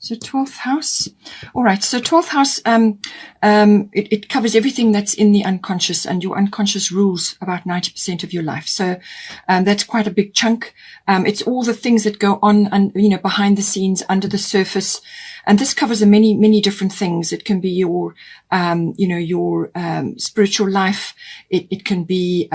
So 12th house. All right. So 12th house, it covers everything that's in the unconscious, and your unconscious rules about 90% of your life. So, that's quite a big chunk. It's all the things that go on and, behind the scenes, under the surface. And this covers many, many different things. It can be your, your, spiritual life. It can be,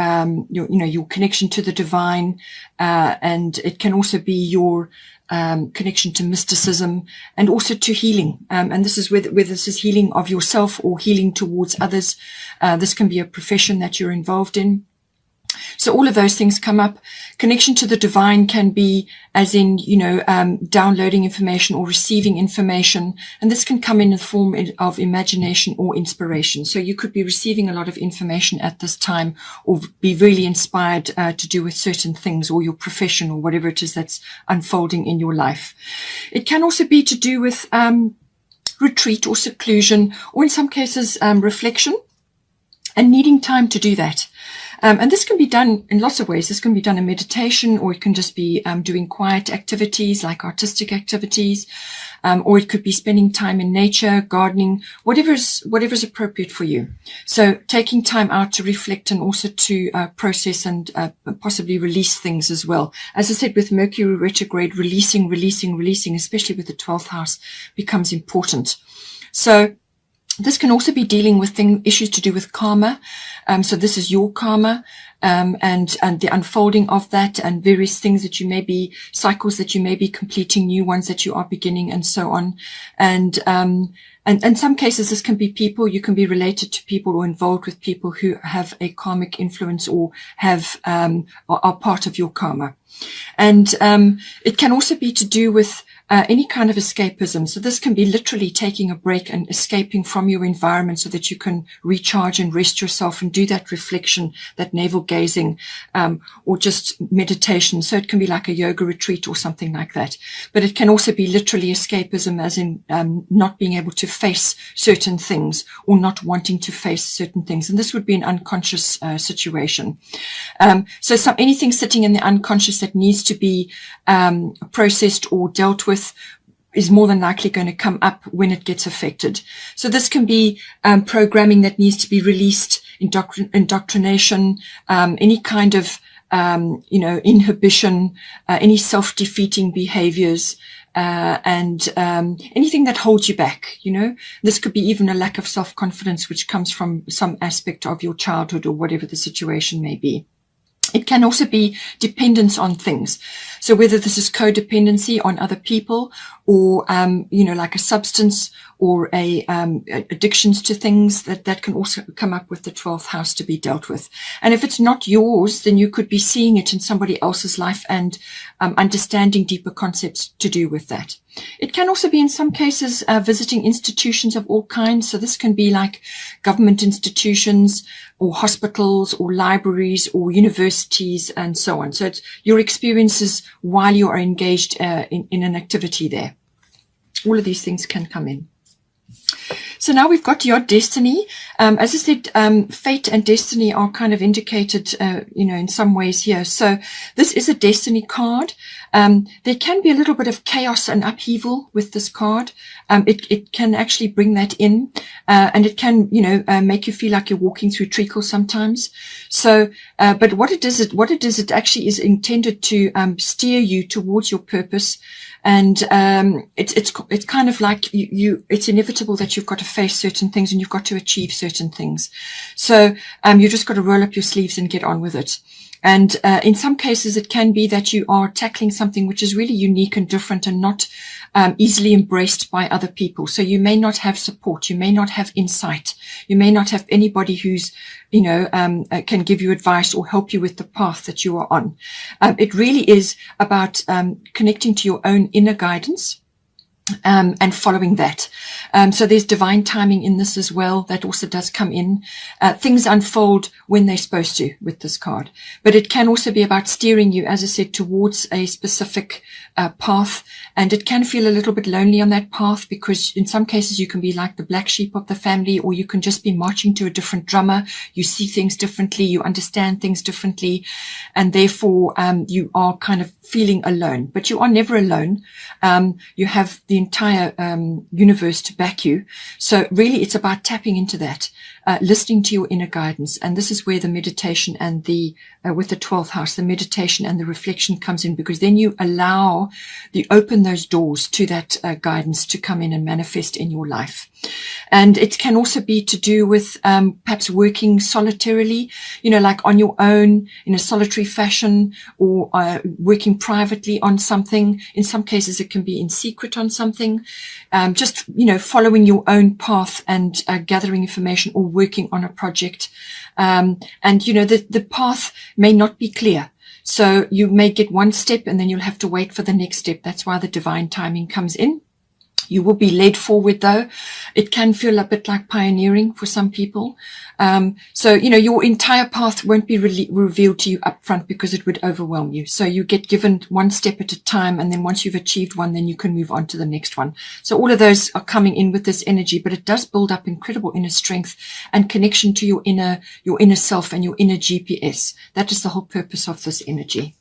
your connection to the divine. And it can also be your, connection to mysticism and also to healing. And this is whether this is healing of yourself or healing towards others. This can be a profession that you're involved in. So all of those things come up. Connection to the divine can be as in, downloading information or receiving information. And this can come in the form of imagination or inspiration. So you could be receiving a lot of information at this time, or be really inspired to do with certain things, or your profession, or whatever it is that's unfolding in your life. It can also be to do with retreat or seclusion, or in some cases reflection, and needing time to do that. And this can be done in lots of ways. This can be done in meditation, or it can just be doing quiet activities like artistic activities, or it could be spending time in nature, gardening, whatever's appropriate for you. So taking time out to reflect and also to process and possibly release things as well. As I said, with Mercury retrograde, releasing, especially with the 12th house, becomes important. So this can also be dealing with issues to do with karma. So this is your karma, and the unfolding of that, and various things that you may be, cycles that you may be completing, new ones that you are beginning, and so on. And in some cases, this can be people. You can be related to people or involved with people who have a karmic influence or have, are part of your karma. And, it can also be to do with any kind of escapism. So this can be literally taking a break and escaping from your environment so that you can recharge and rest yourself and do that reflection, that navel gazing, or just meditation. So it can be like a yoga retreat or something like that. But it can also be literally escapism, as in not being able to face certain things or not wanting to face certain things. And this would be an unconscious situation. So anything sitting in the unconscious that needs to be processed or dealt with is more than likely going to come up when it gets affected. So this can be programming that needs to be released, indoctrination, any kind of inhibition, any self-defeating behaviors, and anything that holds you back. This could be even a lack of self-confidence which comes from some aspect of your childhood or whatever the situation may be. It can also be dependence on things. So whether this is codependency on other people, or, like a substance, or addictions to things, that can also come up with the 12th house to be dealt with. And if it's not yours, then you could be seeing it in somebody else's life and understanding deeper concepts to do with that. It can also be in some cases visiting institutions of all kinds. So this can be like government institutions or hospitals or libraries or universities and so on. So it's your experiences while you are engaged in an activity there. All of these things can come in. So now we've got your destiny. As I said, fate and destiny are kind of indicated, in some ways here. So this is a destiny card. There can be a little bit of chaos and upheaval with this card. It can actually bring that in, and it can, make you feel like you're walking through treacle sometimes. So, but what it is, it actually is intended to steer you towards your purpose. And it's kind of like it's inevitable that you've got to face certain things and you've got to achieve certain things. So you just got to roll up your sleeves and get on with it. And in some cases, it can be that you are tackling something which is really unique and different and not easily embraced by other people. So you may not have support. You may not have insight. You may not have anybody who's, can give you advice or help you with the path that you are on. It really is about connecting to your own inner guidance. And following that. So there's divine timing in this as well. That also does come in. Things unfold when they're supposed to with this card. But it can also be about steering you, as I said, towards a specific path. And it can feel a little bit lonely on that path, because in some cases you can be like the black sheep of the family, or you can just be marching to a different drummer. You see things differently. You understand things differently. And therefore, you are kind of feeling alone. But you are never alone. You have the the entire universe to back you. So really it's about tapping into that, listening to your inner guidance. And this is where the meditation and the with the 12th house, the meditation and the reflection comes in, because then you open those doors to that guidance to come in and manifest in your life. And it can also be to do with perhaps working solitarily, like on your own in a solitary fashion, or working privately on something. In some cases, it can be in secret on something. Just, following your own path and gathering information, or working on a project. And, the path may not be clear. So you may get one step and then you'll have to wait for the next step. That's why the divine timing comes in. You will be led forward, though. It can feel a bit like pioneering for some people. So, your entire path won't be revealed to you up front, because it would overwhelm you. So you get given one step at a time. And then once you've achieved one, then you can move on to the next one. So all of those are coming in with this energy, but it does build up incredible inner strength and connection to your inner self and your inner GPS. That is the whole purpose of this energy.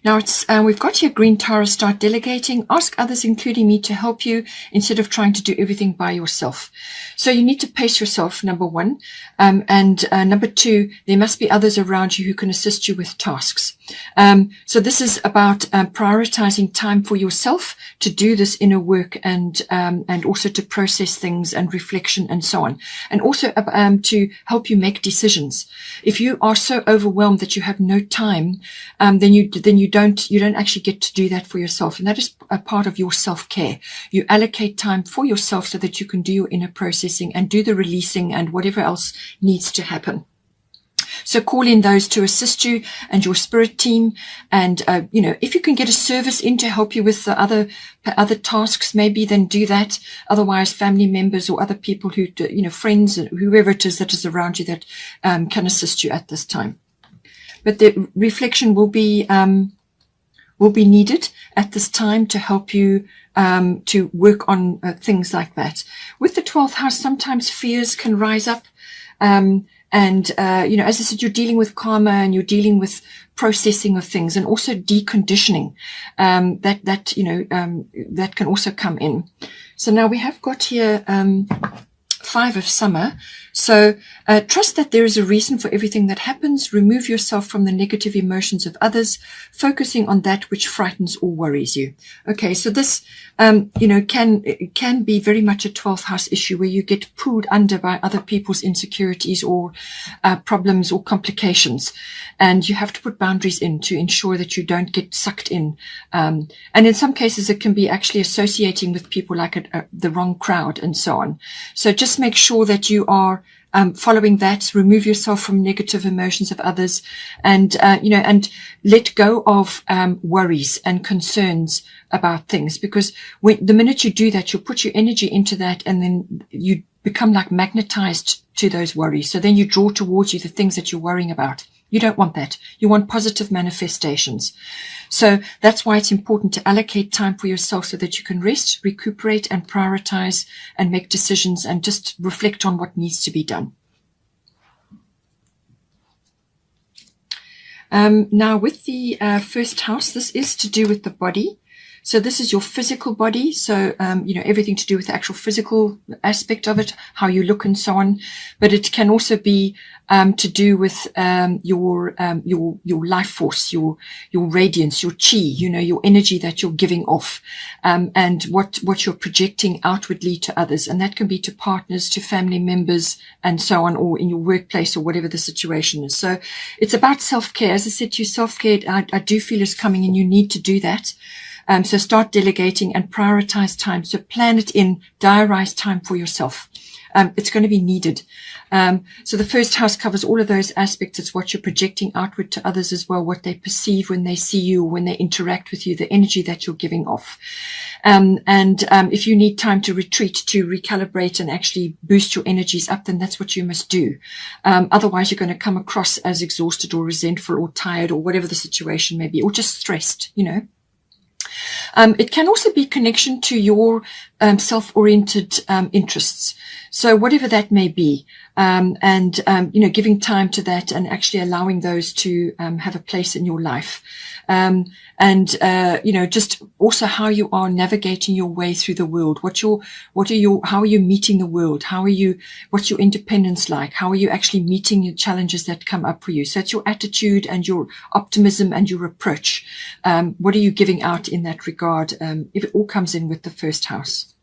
Now we've got here green Taurus, start delegating, ask others, including me, to help you instead of trying to do everything by yourself. So you need to pace yourself, number one. And number two, there must be others around you who can assist you with tasks. So this is about prioritizing time for yourself to do this inner work, and also to process things and reflection and so on. And also to help you make decisions. If you are so overwhelmed that you have no time, then you don't actually get to do that for yourself. And that is a part of your self-care. You allocate time for yourself so that you can do your inner processing and do the releasing and whatever else needs to happen. So call in those to assist you and your spirit team. And, if you can get a service in to help you with the other tasks, maybe, then do that. Otherwise, family members or other people who, friends, whoever it is that is around you that can assist you at this time. But the reflection will be needed at this time to help you to work on things like that. With the 12th house, sometimes fears can rise up. As I said, you're dealing with karma and you're dealing with processing of things, and also deconditioning. That can also come in. So now we have got here 5 of summer. So trust that there is a reason for everything that happens. Remove yourself from the negative emotions of others, focusing on that which frightens or worries you. Okay, so this, can be very much a 12th house issue, where you get pulled under by other people's insecurities or problems or complications. And you have to put boundaries in to ensure that you don't get sucked in. And in some cases, it can be actually associating with people like the wrong crowd and so on. So just make sure that you are following that. Remove yourself from negative emotions of others, and let go of worries and concerns about things, because the minute you do that, you'll put your energy into that, and then you become like magnetized to those worries. So then you draw towards you the things that you're worrying about. You don't want that. You want positive manifestations. So that's why it's important to allocate time for yourself so that you can rest, recuperate, and prioritize and make decisions and just reflect on what needs to be done. Now with the first house, this is to do with the body. So this is your physical body. So, everything to do with the actual physical aspect of it, how you look and so on. But it can also be, to do with, your life force, your radiance, your chi, your energy that you're giving off, and what you're projecting outwardly to others. And that can be to partners, to family members and so on, or in your workplace or whatever the situation is. So it's about self-care. As I said to you, self-care, I do feel is coming, and you need to do that. So start delegating and prioritize time. So plan it in, diarize time for yourself. It's going to be needed. So the first house covers all of those aspects. It's what you're projecting outward to others as well, what they perceive when they see you, when they interact with you, the energy that you're giving off. If you need time to retreat, to recalibrate and actually boost your energies up, then that's what you must do. Otherwise you're going to come across as exhausted or resentful or tired or whatever the situation may be, or just stressed, It can also be connection to your self-oriented interests. So whatever that may be, giving time to that and actually allowing those to have a place in your life. Just also how you are navigating your way through the world. How are you meeting the world? What's your independence like? How are you actually meeting the challenges that come up for you? So it's your attitude and your optimism and your approach. What are you giving out in that regard? If it all comes in with the first house.